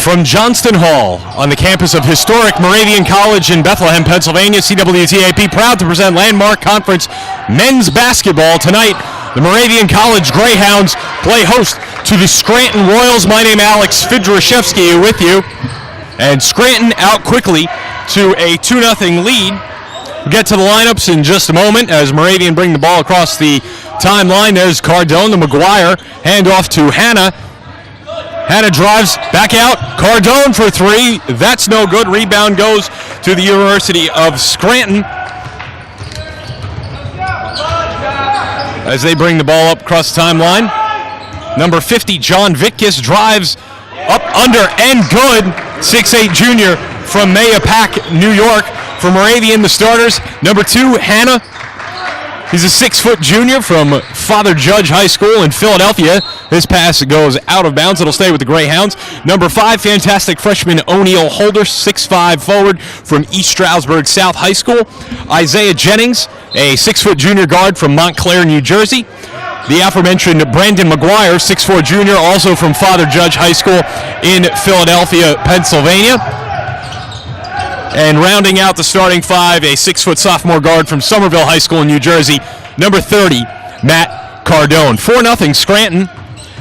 From Johnston Hall on the campus of historic Moravian College in Bethlehem, Pennsylvania, CWTAP proud to present Landmark Conference men's basketball. Tonight, the Moravian College Greyhounds play host to the Scranton Royals. My name is Alex Fydryszewski with you. And Scranton out quickly to a 2-0 lead. We'll get to the lineups in just a moment as Moravian bring the ball across the timeline. There's Cardone, the McGuire, handoff to Hannah. Hannah drives back out. Cardone for three. That's no good. Rebound goes to the University of Scranton. As they bring the ball up across the timeline. Number 50, John Vitkus, drives up, under, and good. 6'8" junior from Mayapack, New York. For Moravian, the starters. Number 2, Hannah. He's a 6-foot junior from Father Judge High School in Philadelphia. This pass goes out of bounds. It'll stay with the Greyhounds. Number 5, fantastic freshman O'Neal Holder, 6'5" forward from East Stroudsburg South High School. Isaiah Jennings, a 6-foot junior guard from Montclair, New Jersey. The aforementioned Brandon McGuire, 6'4" junior, also from Father Judge High School in Philadelphia, Pennsylvania. And rounding out the starting 5, a 6-foot sophomore guard from Somerville High School in New Jersey, number 30, Matt Cardone. 4-0 Scranton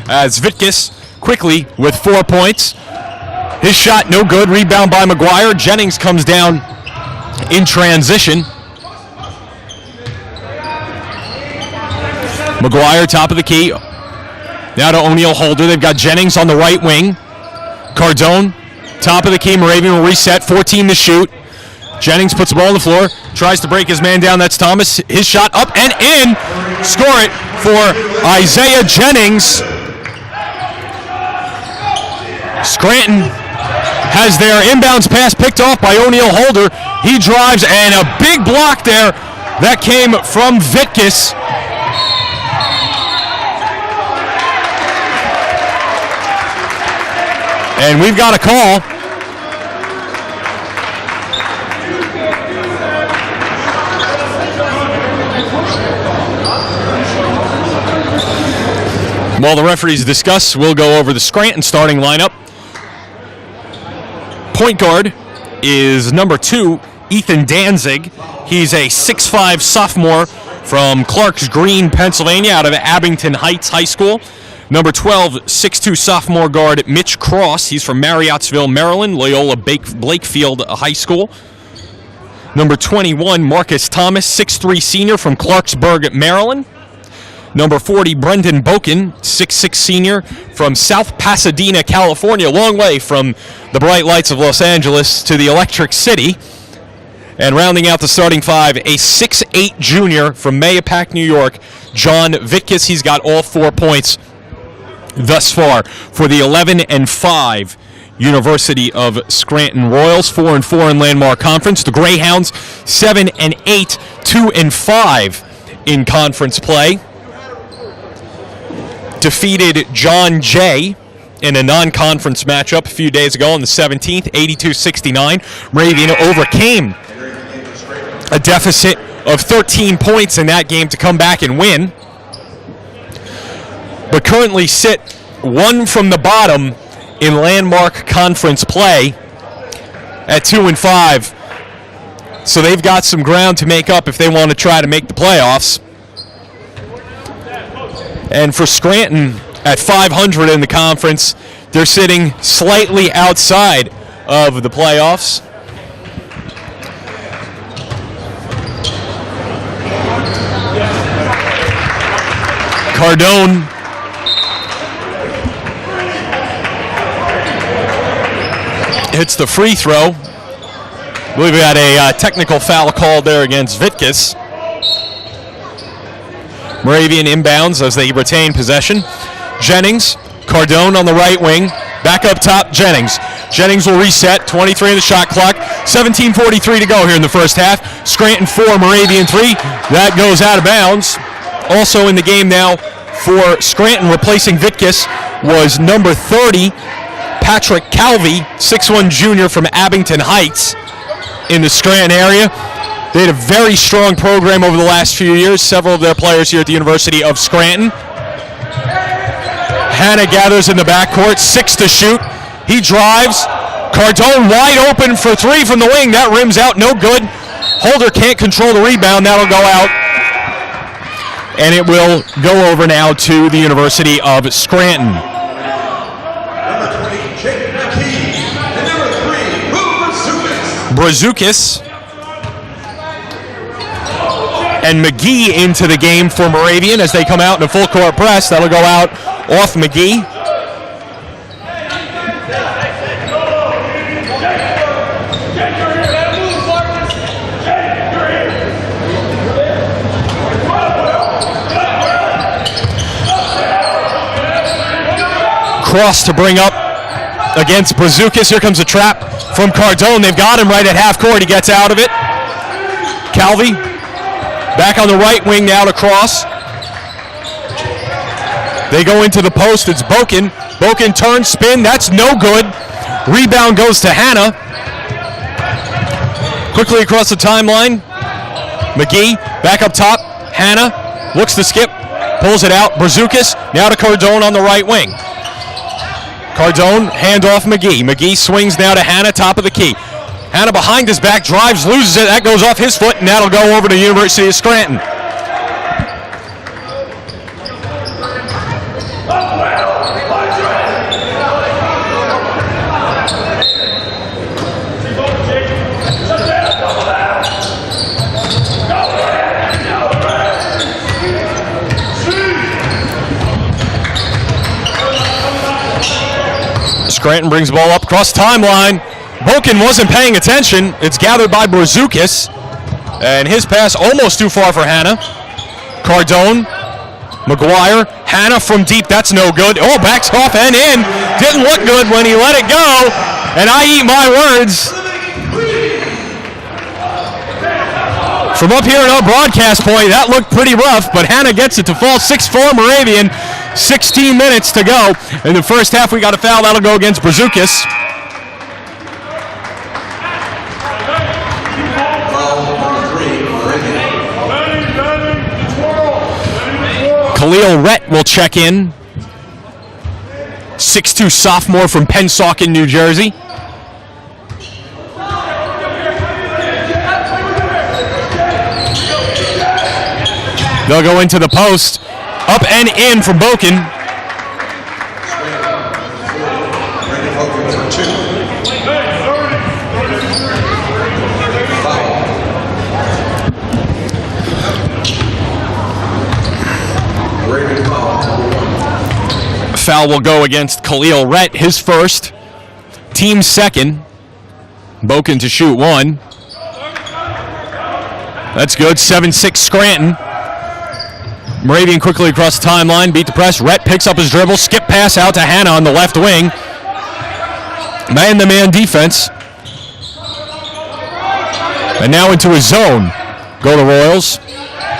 as Vitkus quickly with 4 points. His shot no good, rebound by McGuire. Jennings comes down in transition. McGuire, top of the key. Now to O'Neal Holder. They've got Jennings on the right wing. Cardone, top of the key. Moravian will reset. 14 to shoot. Jennings puts the ball on the floor. Tries to break his man down. That's Thomas. His shot up and in. Score it for Isaiah Jennings. Scranton has their inbounds pass picked off by O'Neal Holder. He drives and a big block there. That came from Vitkus. And we've got a call. While the referees discuss, we'll go over the Scranton starting lineup. Point guard is number 2, Ethan Danzig. He's a 6'5" sophomore from Clarks Green, Pennsylvania, out of Abington Heights High School. Number 12, 6'2" sophomore guard Mitch Cross. He's from Marriottsville, Maryland, Loyola Blakefield High School. Number 21, Marcus Thomas, 6'3" senior from Clarksburg, Maryland. Number 40, Brendan Boken, 6'6" senior from South Pasadena, California, a long way from the bright lights of Los Angeles to the Electric City. And rounding out the starting 5, a 6'8" junior from Mayapack, New York, John Vitkus. He's got all 4 points thus far for the 11-5 University of Scranton Royals, 4-4 in Landmark Conference. The Greyhounds 7-8, 2-5 in conference play. Defeated John Jay in a non-conference matchup a few days ago on the 17th, 82-69. Moravian overcame a deficit of 13 points in that game to come back and win, but currently sit 1 from the bottom in Landmark Conference play at 2-5. So they've got some ground to make up if they want to try to make the playoffs. And for Scranton at 500 in the conference, they're sitting slightly outside of the playoffs. Cardone hits the free throw. I believe we had a technical foul called there against Vitkus. Moravian inbounds as they retain possession. Jennings, Cardone on the right wing. Back up top, Jennings. Jennings will reset, 23 in the shot clock. 17:43 to go here in the first half. Scranton 4, Moravian 3. That goes out of bounds. Also in the game now for Scranton, replacing Vitkus, was number 30, Patrick Calvey, 6'1" junior from Abington Heights in the Scranton area. They had a very strong program over the last few years. Several of their players here at the University of Scranton. Hannah gathers in the backcourt, 6 to shoot. He drives. Cardone wide open for three from the wing. That rims out, no good. Holder can't control the rebound. That'll go out. And it will go over now to the University of Scranton. Number 20, Jake McKee. And number 3, Fydryszewski. And McGee into the game for Moravian as they come out in a full court press. That'll go out off McGee. Cross to bring up against Fydryszewski. Here comes a trap from Cardone. They've got him right at half court. He gets out of it. Calvi back on the right wing now to cross. They go into the post. It's Boken. Boken turns, spin. That's no good. Rebound goes to Hannah. Quickly across the timeline. McGee back up top. Hannah looks to skip. Pulls it out. Fydryszewski now to Cardone on the right wing. Cardone, hand off McGee. McGee swings now to Hannah, top of the key. Hannah behind his back, drives, loses it. That goes off his foot, and that'll go over to University of Scranton. Scranton brings the ball up across timeline. Boken wasn't paying attention. It's gathered by Fydryszewski. And his pass almost too far for Hannah. Cardone, McGuire, Hannah from deep. That's no good. Oh, backs off and in. Didn't look good when he let it go. And I eat my words. From up here in our broadcast point, that looked pretty rough, but Hannah gets it to fall. 6-4 Moravian. 16 minutes to go. In the first half, we got a foul. That'll go against Fydryszewski. Khalil Rhett will check in. 6'2 sophomore from Pennsauken, New Jersey. They'll go into the post. Up and in for Boken. Foul will go against Khalil Rhett, his first. Team second. Boken to shoot one. That's good. 7-6 Scranton. Moravian quickly across the timeline, beat the press. Rhett picks up his dribble, skip pass out to Hannah on the left wing. Man-to-man defense. And now into his zone. Go the Royals.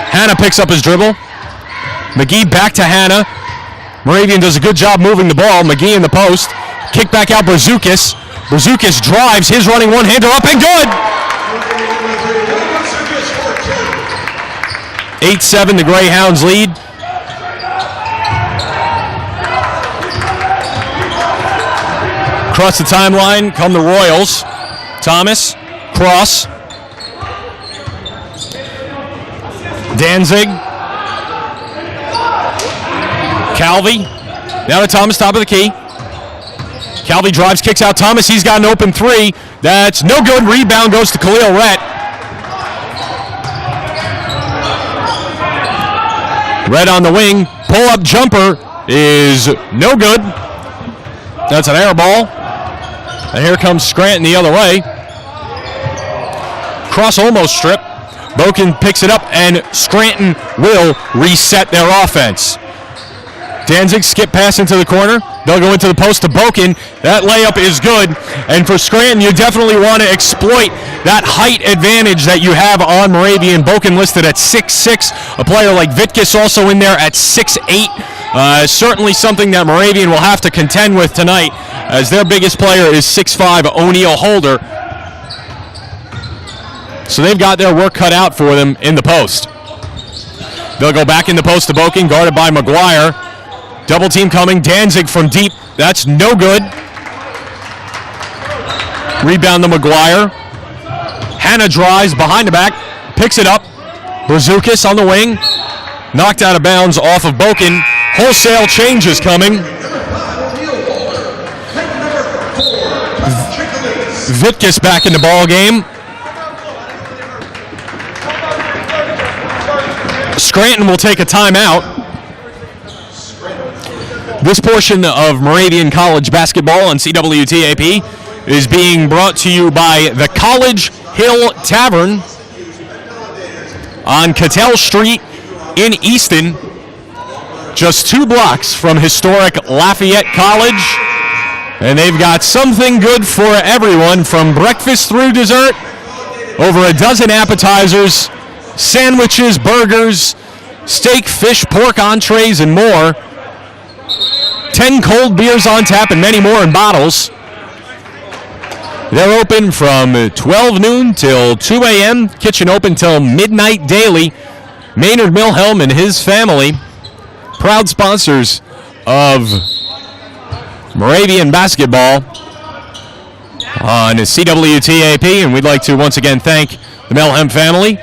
Hannah picks up his dribble. McGee back to Hannah. Moravian does a good job moving the ball. McGee in the post. Kick back out Fydryszewski. Fydryszewski drives. His running one-hander up and good. 8-7, the Greyhounds lead. Across the timeline come the Royals. Thomas, cross. Danzig. Calvi. Now to Thomas, top of the key. Calvi drives, kicks out Thomas. He's got an open three. That's no good. Rebound goes to Khalil Rhett. Red on the wing, pull-up jumper is no good. That's an air ball. And here comes Scranton the other way. Cross almost strip. Boken picks it up, and Scranton will reset their offense. Danzig skip pass into the corner. They'll go into the post to Boken. That layup is good. And for Scranton, you definitely want to exploit that height advantage that you have on Moravian. Boken listed at 6'6". A player like Fydryszewski also in there at 6'8". Certainly something that Moravian will have to contend with tonight, as their biggest player is 6'5", O'Neal Holder. So they've got their work cut out for them in the post. They'll go back in the post to Boken, guarded by McGuire. Double team coming. Danzig from deep. That's no good. Rebound to McGuire. Hannah drives behind the back, picks it up. Fydryszewski on the wing. Knocked out of bounds off of Boken. Wholesale change is coming. Vitkis back in the ball game. Scranton will take a timeout. This portion of Moravian College basketball on CWTAP is being brought to you by the College Hill Tavern on Cattell Street in Easton, just 2 blocks from historic Lafayette College. And they've got something good for everyone, from breakfast through dessert, over a dozen appetizers, sandwiches, burgers, steak, fish, pork entrees, and more. 10 cold beers on tap and many more in bottles. They're open from 12 noon till 2 a.m. Kitchen open till midnight daily. Maynard Milhelm and his family, proud sponsors of Moravian basketball on CWTAP, and we'd like to once again thank the Milhelm family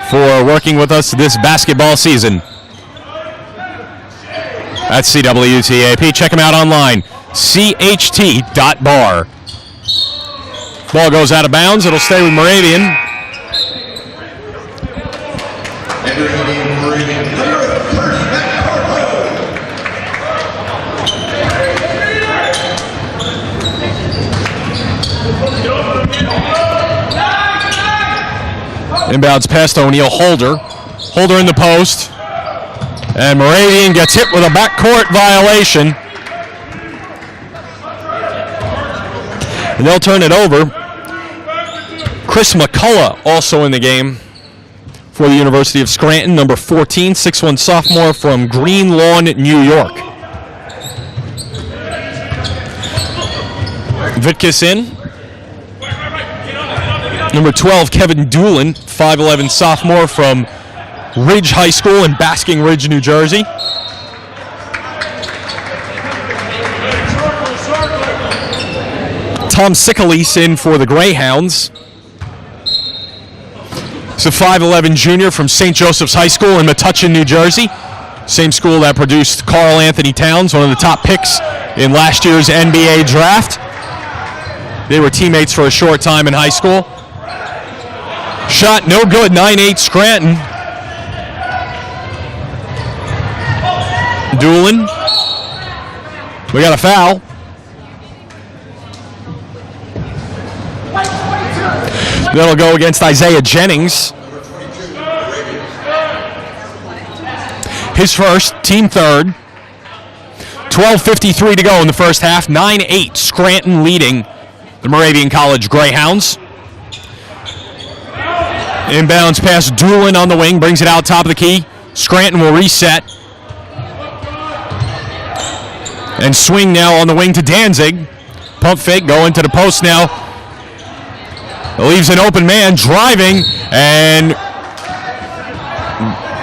for working with us this basketball season. That's CWTAP. Check them out online, cht.bar. Ball goes out of bounds. It'll stay with Moravian. Inbounds pass to O'Neal Holder. Holder in the post. And Moravian gets hit with a backcourt violation. And they'll turn it over. Chris McCullough also in the game for the University of Scranton, number 14, 6'1" sophomore from Green Lawn, New York. Vitkis in. Number 12, Kevin Doolin, 5'11" sophomore from Ridge High School in Basking Ridge, New Jersey. Tom Sickalese in for the Greyhounds. He's a 5'11" junior from St. Joseph's High School in Metuchen, New Jersey. Same school that produced Karl Anthony Towns, one of the top picks in last year's NBA draft. They were teammates for a short time in high school. Shot no good, 9-8 Scranton. Doolin. We got a foul. That'll go against Isaiah Jennings. His first, team third. 12:53 to go in the first half. 9-8 Scranton leading the Moravian College Greyhounds. Inbounds pass, Doolin on the wing, brings it out top of the key. Scranton will reset. And swing now on the wing to Danzig. Pump fake, going to the post now. Leaves an open man driving, and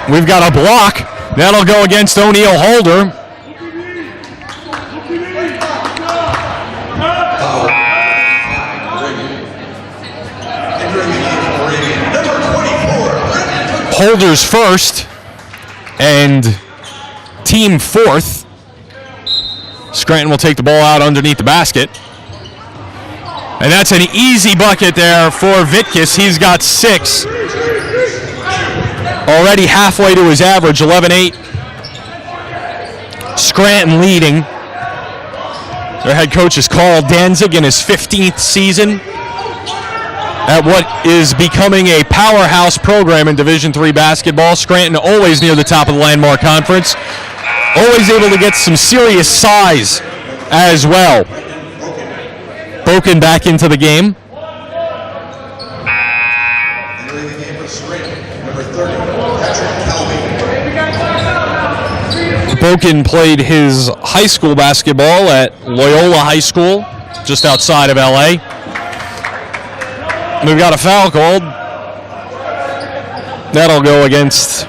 we've got a block. That'll go against O'Neal Holder. Holder's first and team fourth. Scranton will take the ball out underneath the basket. And that's an easy bucket there for Vitkis. He's got 6. Already halfway to his average, 11-8. Scranton leading. Their head coach is Carl Danzig in his 15th season at what is becoming a powerhouse program in Division III basketball. Scranton always near the top of the Landmark Conference. Always able to get some serious size as well. Boken back into the game. Boken played his high school basketball at Loyola High School, just outside of LA. We've got a foul called. That'll go against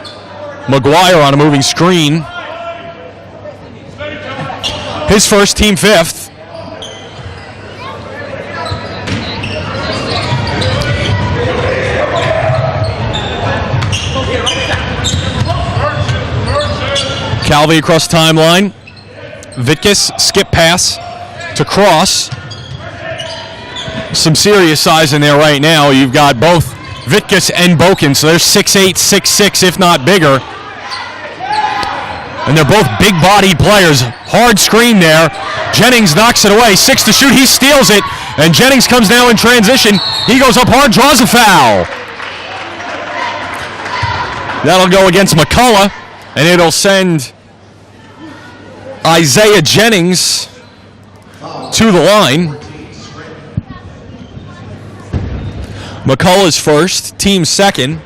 McGuire on a moving screen. His first, team fifth. Salvi across the timeline. Vitkis, skip pass to Cross. Some serious size in there right now. You've got both Vitkis and Boken, so they're 6'8", 6'6", if not bigger. And they're both big-bodied players. Hard screen there. Jennings knocks it away. 6 to shoot. He steals it. And Jennings comes now in transition. He goes up hard, draws a foul. That'll go against McCullough, and it'll send Isaiah Jennings to the line. McCullough's first, team second.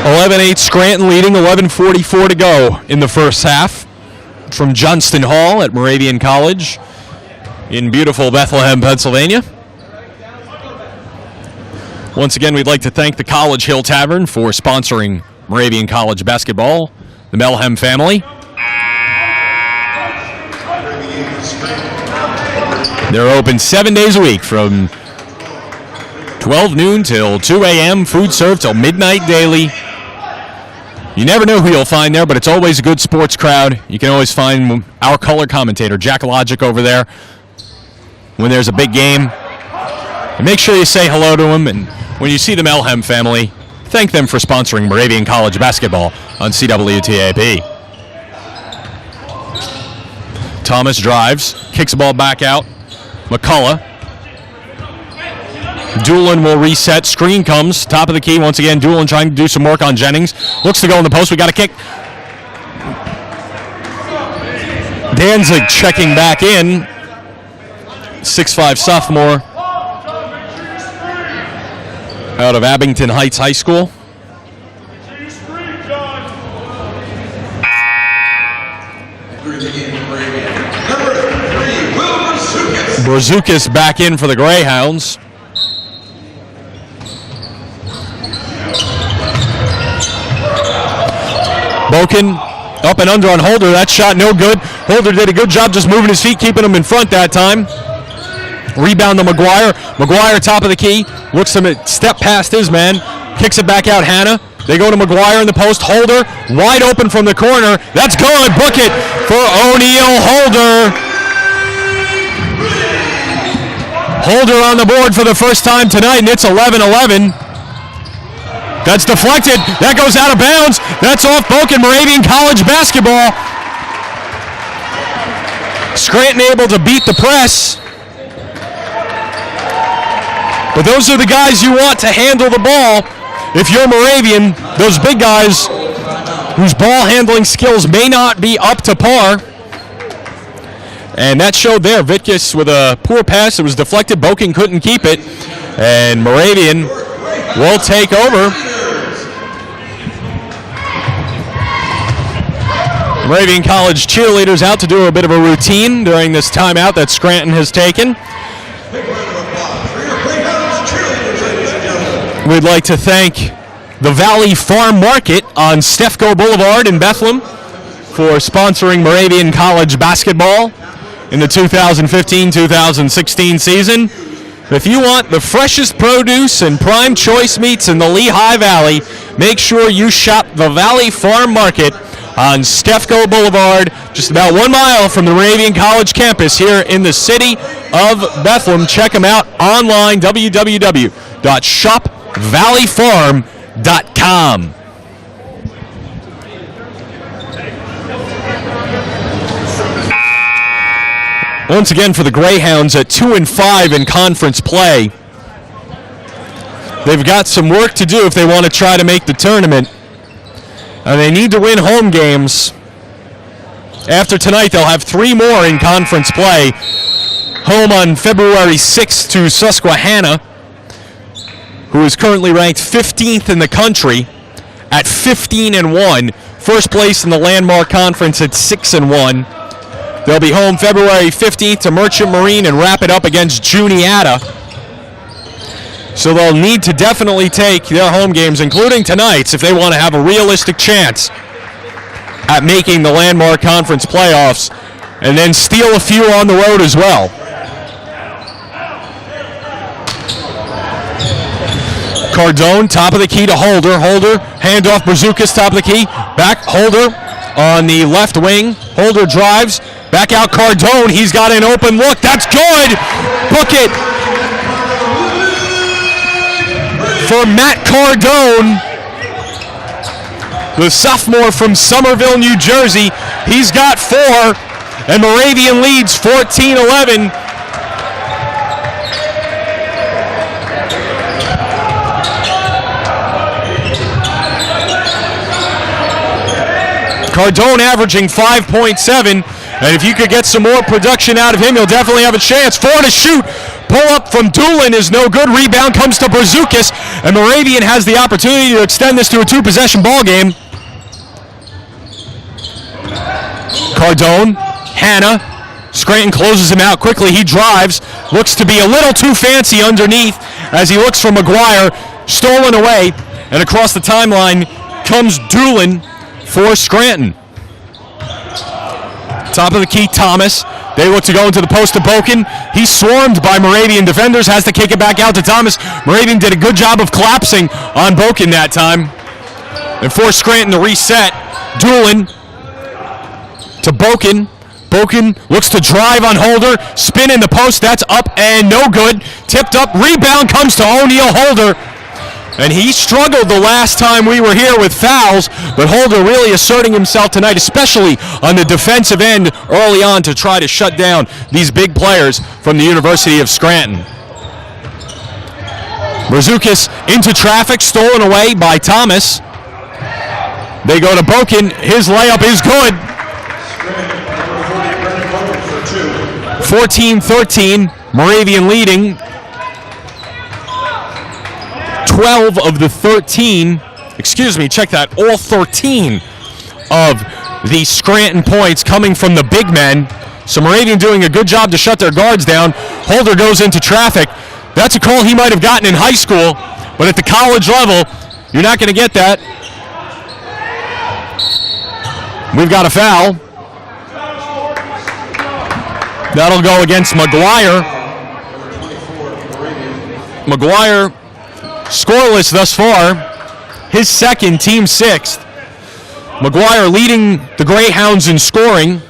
11-8 Scranton leading, 11:44 to go in the first half from Johnston Hall at Moravian College in beautiful Bethlehem, Pennsylvania. Once again, we'd like to thank the College Hill Tavern for sponsoring Moravian College basketball, the Melhem family. They're open 7 days a week from 12 noon till 2 a.m. Food served till midnight daily. You never know who you'll find there, but it's always a good sports crowd. You can always find our color commentator, Jack Logic, over there when there's a big game. And make sure you say hello to him, and when you see the Melhem family, thank them for sponsoring Moravian College basketball on CWTAP. Thomas drives, kicks the ball back out. McCullough. Doolin will reset. Screen comes. Top of the key. Once again, Doolin trying to do some work on Jennings. Looks to go in the post. We got a kick. Danzig checking back in. 6'5" sophomore out of Abington Heights High School. Brazukas back in for the Greyhounds. Boken up and under on Holder. That shot no good. Holder did a good job just moving his feet, keeping him in front that time. Rebound to McGuire. McGuire top of the key. Looks to step past his man. Kicks it back out. Hanna. They go to McGuire in the post. Holder wide open from the corner. That's good. Book it for O'Neal Holder. Holder on the board for the first time tonight, and it's 11-11. That's deflected. That goes out of bounds. That's off Boken. Moravian College basketball. Scranton able to beat the press. But those are the guys you want to handle the ball. If you're Moravian, those big guys whose ball handling skills may not be up to par. And that showed there. Vitkis with a poor pass. It was deflected. Boken couldn't keep it. And Moravian will take over. Moravian College cheerleaders out to do a bit of a routine during this timeout that Scranton has taken. We'd like to thank the Valley Farm Market on Stefco Boulevard in Bethlehem for sponsoring Moravian College basketball in the 2015-2016 season. If you want the freshest produce and prime choice meats in the Lehigh Valley, make sure you shop the Valley Farm Market on Stefco Boulevard, just about 1 mile from the Moravian College campus here in the city of Bethlehem. Check them out online, www.shopvalleyfarm.com. Once again for the Greyhounds at 2-5 in conference play. They've got some work to do if they want to try to make the tournament. And they need to win home games. After tonight, they'll have 3 more in conference play. Home on February 6th to Susquehanna, who is currently ranked 15th in the country at 15-1. First place in the Landmark Conference at 6-1. They'll be home February 15th to Merchant Marine and wrap it up against Juniata. So they'll need to definitely take their home games, including tonight's, if they want to have a realistic chance at making the Landmark Conference playoffs, and then steal a few on the road as well. Cardone, top of the key to Holder. Holder, handoff, Brazukas, top of the key. Back, Holder on the left wing. Holder drives. Back out, Cardone. He's got an open look. That's good. Book it for Matt Cardone, the sophomore from Somerville, New Jersey. He's got 4, and Moravian leads 14-11. Cardone averaging 5.7, and if you could get some more production out of him, he'll definitely have a chance. 4 to shoot. Pull up from Doolin is no good. Rebound comes to Brazukas, and Moravian has the opportunity to extend this to a 2-possession ball game. Cardone, Hanna, Scranton closes him out quickly. He drives, looks to be a little too fancy underneath as he looks for McGuire, stolen away, and across the timeline comes Doolin for Scranton. Top of the key, Thomas. They look to go into the post to Boken. He's swarmed by Moravian defenders, has to kick it back out to Thomas. Moravian did a good job of collapsing on Boken that time. And forced Scranton to reset. Doolin to Boken. Boken looks to drive on Holder. Spin in the post. That's up and no good. Tipped up. Rebound comes to O'Neal Holder. And he struggled the last time we were here with fouls, but Holder really asserting himself tonight, especially on the defensive end early on to try to shut down these big players from the University of Scranton. Brazukas into traffic, stolen away by Thomas. They go to Boken. His layup is good. 14-13, Moravian leading. 12 of the 13, check that, all 13 of the Scranton points coming from the big men. So Moravian doing a good job to shut their guards down. Holder goes into traffic. That's a call he might have gotten in high school, but at the college level, you're not going to get that. We've got a foul. That'll go against McGuire. McGuire scoreless thus far, his second, team 6th. McGuire leading the Greyhounds in scoring.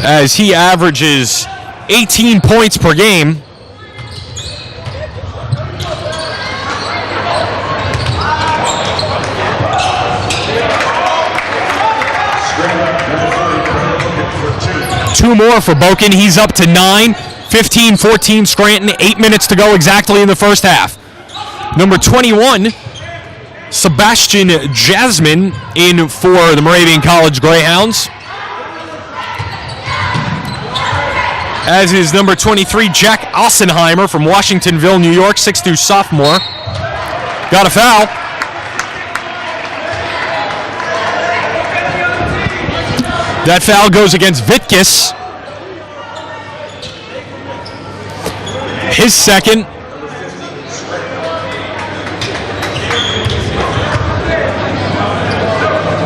As he averages 18 points per game. Two more for Boken. He's up to 9. 15-14 Scranton, 8 minutes to go exactly in the first half. Number 21, Sebastian Jasmine in for the Moravian College Greyhounds. As is number 23, Jack Ossenheimer from Washingtonville, New York, 6'2" sophomore. Got a foul. That foul goes against Vitkis. His second.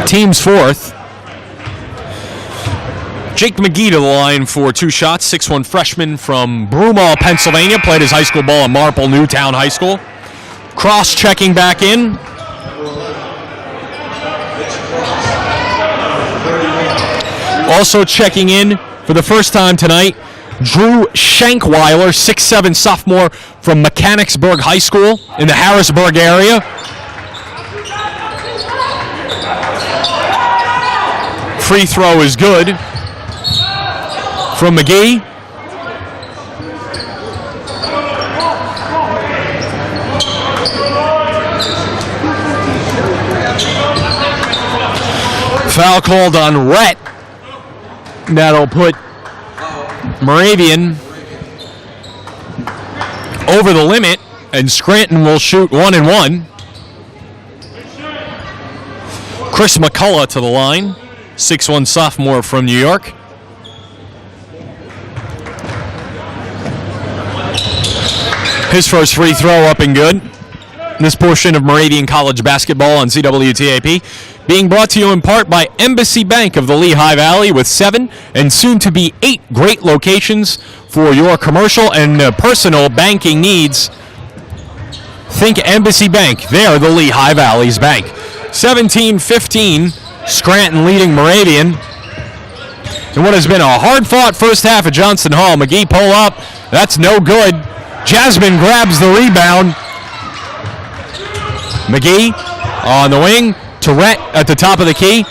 Team's 4th. Jake McGee to the line for 2 shots. 6'1" freshman from Broomall, Pennsylvania. Played his high school ball at Marple Newtown High School. Cross-checking back in. Also checking in for the first time tonight, Drew Shankweiler, 6'7" sophomore from Mechanicsburg High School in the Harrisburg area. Free throw is good from McGee. Foul called on Rhett. That'll put Moravian over the limit, and Scranton will shoot 1 and 1. Chris McCullough to the line, 6'1" sophomore from New York. His first free throw up and good. This portion of Moravian College basketball on CWTAP being brought to you in part by Embassy Bank of the Lehigh Valley, with 7 and soon to be 8 great locations for your commercial and personal banking needs. Think Embassy Bank. They're the Lehigh Valley's bank. 17-15, Scranton leading Moravian. In what has been a hard-fought first half at Johnston Hall. McGee pull up. That's no good. Jasmine grabs the rebound. McGee on the wing. Tourette at the top of the key.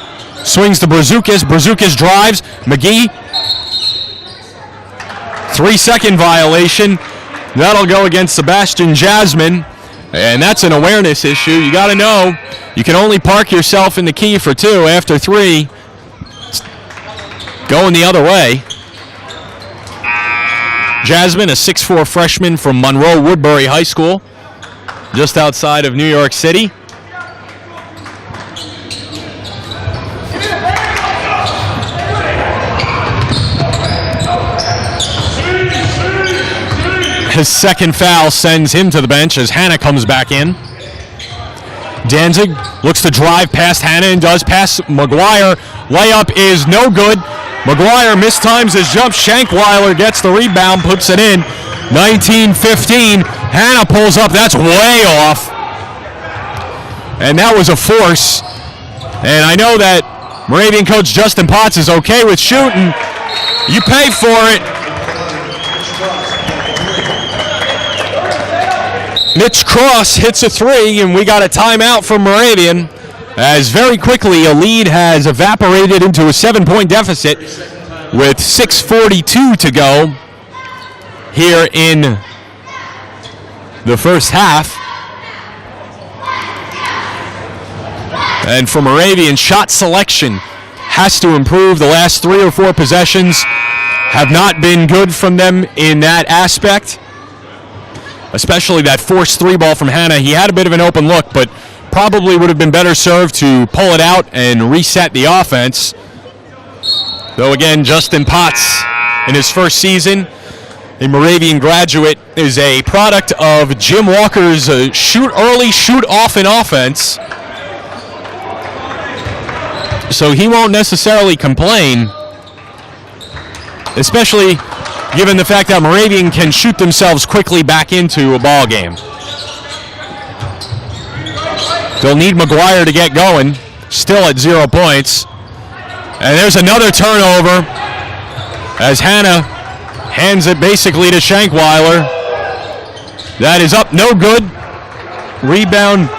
Swings to Brzukis. Brzukis drives. McGee. 3-second violation. That'll go against Sebastian Jasmine. And that's an awareness issue. You got to know you can only park yourself in the key for 2 after 3. It's going the other way. Jasmine, a 6'4" freshman from Monroe Woodbury High School, just outside of New York City. His second foul sends him to the bench as Hannah comes back in. Danzig looks to drive past Hannah and does pass McGuire. Layup is no good. McGuire mistimes his jump. Shankweiler gets the rebound, puts it in. 19-15. Hannah pulls up. That's way off. And that was a force. And I know that Moravian coach Justin Potts is okay with shooting. You pay for it. Mitch Cross hits a 3, and we got a timeout from Moravian, as very quickly a lead has evaporated into a 7-point deficit with 6:42 to go here in the first half. And for Moravian, shot selection has to improve. The last 3 or 4 possessions have not been good from them in that aspect. Especially that forced 3 ball from Hannah. He had a bit of an open look, but probably would have been better served to pull it out and reset the offense. Though again, Justin Potts, in his first season, a Moravian graduate, is a product of Jim Walker's shoot early, shoot often offense. So he won't necessarily complain, especially given the fact that Moravian can shoot themselves quickly back into a ball game. They'll need McGuire to get going, still at 0 points. And there's another turnover as Hannah hands it basically to Shankweiler. That is up, no good. Rebound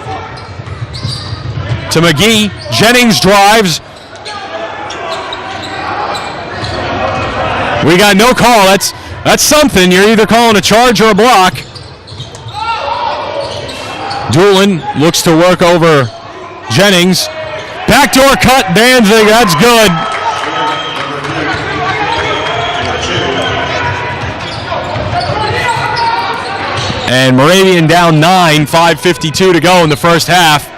to McGee. Jennings drives. We got no call. That's something. You're either calling a charge or a block. Doolin looks to work over Jennings. Backdoor cut, Danzig. That's good. And Moravian down 9, 5:52 to go in the first half.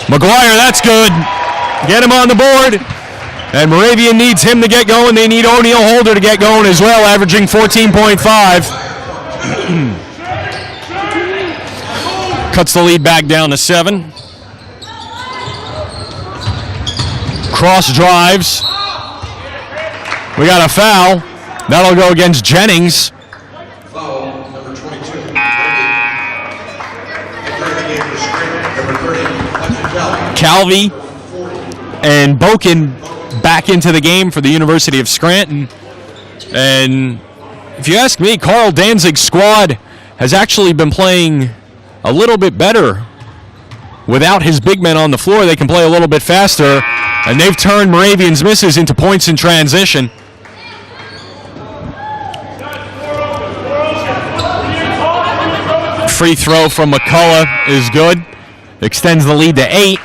McGuire, that's good. Get him on the board. And Moravian needs him to get going. They need O'Neal Holder to get going as well, averaging 14.5. Cuts the lead back down to 7. Cross drives. We got a foul. That'll go against Jennings. Foul, number 22. Number 30, Calvi and Boken back into the game for the University of Scranton. And if you ask me, Carl Danzig's squad has actually been playing a little bit better. Without his big men on the floor, they can play a little bit faster, and they've turned Moravian's misses into points in transition. Free throw from McCullough is good. Extends the lead to 8.